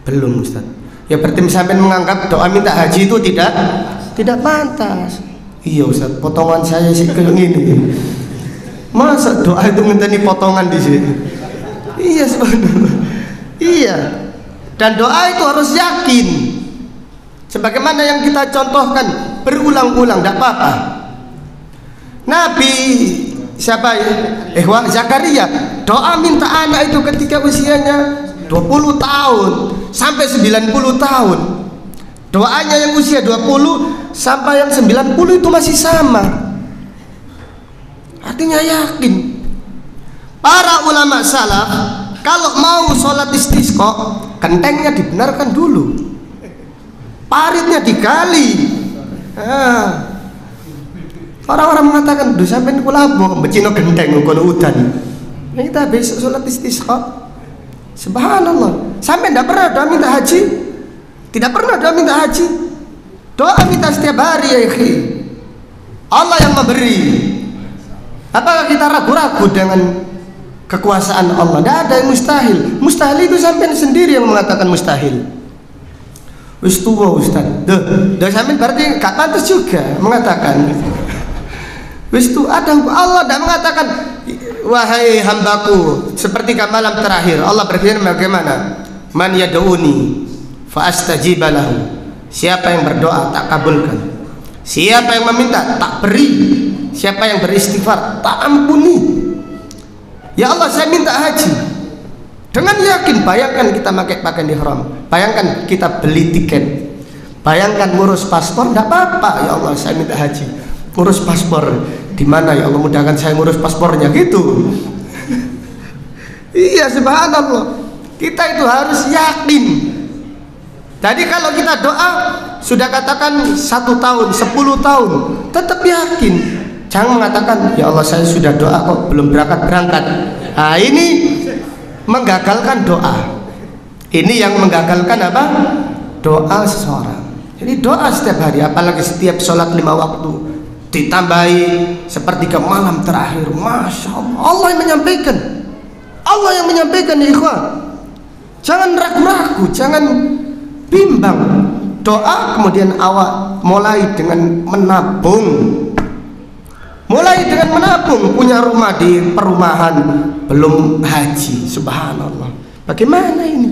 Belum Ustaz. Ya berarti sampean menganggap doa minta haji itu tidak pantas. Iya Ustaz, potongan saya sih kayak gini. Masa doa itu ngenteni potongan di sini? Iya, subhanallah. Iya. Dan doa itu harus yakin. Sebagaimana yang kita contohkan berulang-ulang, tidak apa-apa. Nabi siapa ya? Zakaria doa minta anak itu ketika usianya 20 tahun sampai 90 tahun. Doanya yang usia 20 sampai yang 90 itu masih sama. Artinya yakin. Para ulama salaf kalau mau sholat istisqa, gentengnya dibenarkan dulu, paritnya digali. Orang-orang mengatakan, "Duh sampean kula apa becino genteng kono udan." Kita besok sholat istisqa. Subhanallah. Sampai tidak pernah doa minta haji? Tidak pernah doa minta haji. Doa minta setiap hari ya akhi. Allah yang memberi. Apakah kita ragu-ragu dengan kekuasaan Allah? Tidak ada yang mustahil. Mustahil itu sampai sendiri yang mengatakan mustahil. Wis tuwa Ustaz. Dah sampai berarti gak pantas juga mengatakan. Wis tu ada Allah tidak mengatakan wahai hambaku seperti malam terakhir. Allah berfirman bagaimana? Man yad'uni fa astajiba lahu. Siapa yang berdoa tak kabulkan. Siapa yang meminta tak beri. Siapa yang beristighfar tak ampuni. Ya Allah saya minta haji. Dengan yakin, bayangkan kita pakai pakaian ihram. Bayangkan kita beli tiket. Bayangkan ngurus paspor tidak apa-apa. Ya Allah saya minta haji. Ngurus paspor di mana ya Allah, mudahkan saya ngurus paspornya gitu. Iya subhanallah. Kita itu harus yakin. Jadi kalau kita doa sudah katakan 1 tahun, 10 tahun, tetap yakin. Jangan mengatakan ya Allah saya sudah doa kok belum berangkat. Nah ini menggagalkan doa. Ini yang menggagalkan apa? Doa seseorang. Jadi doa setiap hari, apalagi setiap sholat 5 waktu, ditambahi sepertiga malam terakhir. Masya Allah, Allah yang menyampaikan. Allah yang menyampaikan ya ikhwan. Jangan ragu-ragu, jangan bimbang. Doa kemudian awak mulai dengan menabung. Mulai dengan menabung, punya rumah di perumahan, belum haji, subhanallah. Bagaimana ini?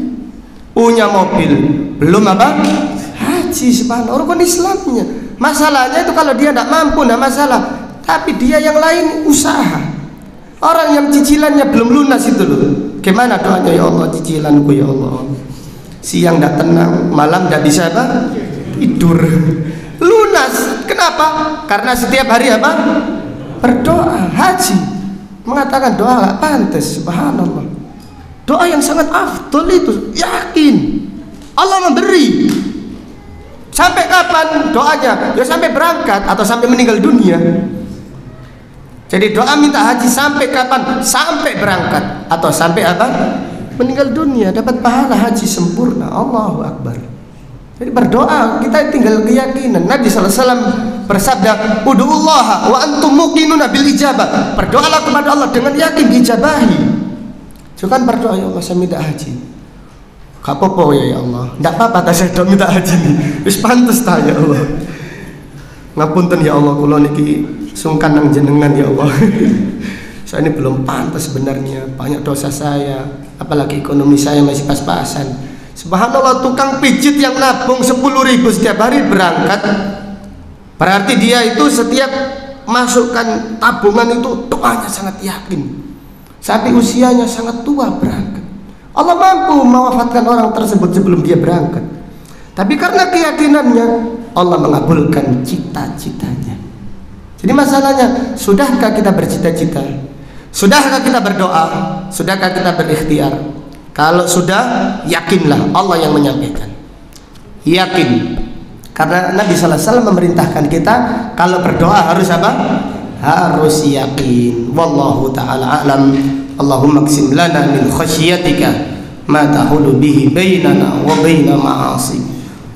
Punya mobil, belum apa? Haji, subhanallah. Rukun Islamnya. Masalahnya itu kalau dia tidak mampu, tidak masalah. Tapi dia yang lain usaha. Orang yang cicilannya belum lunas itu loh. Gimana doanya? Ya Allah cicilanku ya Allah. Siang tidak tenang, malam tidak bisa apa? Tidur. Lunas. Kenapa? Karena setiap hari apa? Berdoa. Haji mengatakan doa gak pantas. Subhanallah. Doa yang sangat afdol itu. Yakin Allah memberi. Sampai kapan doanya? Ya sampai berangkat atau sampai meninggal dunia. Jadi doa minta haji sampai kapan? Sampai berangkat atau sampai apa? Meninggal dunia, dapat pahala haji sempurna. Allahu Akbar. Jadi berdoa kita tinggal keyakinan. Nabi SAW bersabda, "Ud'ullaha wa antum muqinuna bil ijabah." Berdoalah kepada Allah dengan yakin diijabahi. Jangan berdoa ya Allah saya minta haji. Gak apa-apa ya Allah. Tidak apa-apa saya sudah minta haji nih. Wis pantes ta ya Allah. Ngapunten ya Allah kula niki sungkan nang jenengan ya Allah. Saya ini belum pantas sebenarnya. Banyak dosa saya, apalagi ekonomi saya masih pas-pasan. Subhanallah, tukang pijit yang nabung 10.000 setiap hari berangkat, berarti dia itu setiap masukkan tabungan itu doanya sangat yakin. Sampai usianya sangat tua berangkat. Allah mampu mewafatkan orang tersebut sebelum dia berangkat. Tapi karena keyakinannya, Allah mengabulkan cita-citanya. Jadi masalahnya, sudahkah kita bercita-cita? Sudahkah kita berdoa? Sudahkah kita berikhtiar? Kalau sudah, yakinlah Allah yang menyampaikan. Yakin. Karena Nabi SAW memerintahkan kita kalau berdoa harus apa? Harus yakin. Wallahu ta'ala a'lam. Allahumma qsim lana min khasyiatika ma tahulu bihi bainana wa baina ma'asi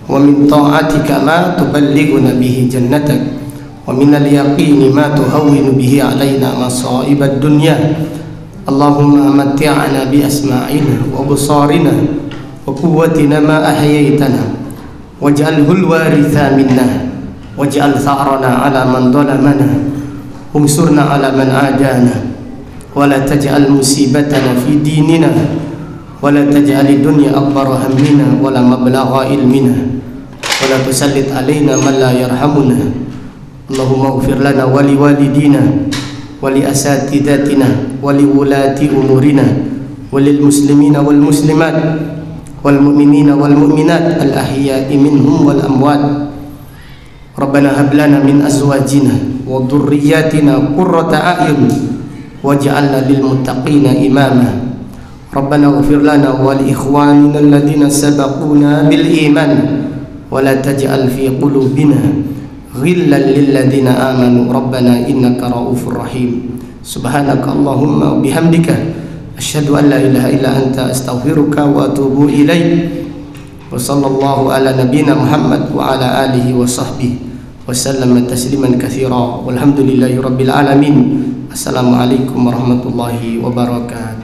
wa min ta'atika ma tuballighuna bihi jannatak wa min al-yaqini ma tuhawwinu bihi alaina masa'ibad dunya. Allahumma matti'na bi asma'ina wa absarina wa quwwatina ma ahyaytana waj'alhu al-waritha minna waj'al tha'rana 'ala man dhalamana wansurna 'ala man 'adana ولا تجعل مصيبتنا في ديننا ولا تجعل الدنيا أكبر همنا ولا مبلغ علمنا ولا تسلط علينا من لا يرحمنا اللهم اغفر لنا ولوالدينا ولأساتذتنا ولولاة أمورنا وللمسلمين والمسلمات والمؤمنين والمؤمنات الأحياء منهم والأموات ربنا هب لنا من أزواجنا وذرياتنا قرة أعين واجعلنا للمتقين إماما ربنا اغفر لنا ولإخواننا الذين سبقونا بالإيمان ولا تجعل في قلوبنا غلا للذين آمنوا ربنا إنك رؤوف رحيم سبحانك اللهم وبحمدك أشهد أن لا إله إلا أنت أستغفرك وأتوب إليك وصلى الله على نبينا محمد وعلى آله وصحبه وسلم تسليما كثيرا والحمد لله رب العالمين السلام عليكم ورحمة الله وبركاته.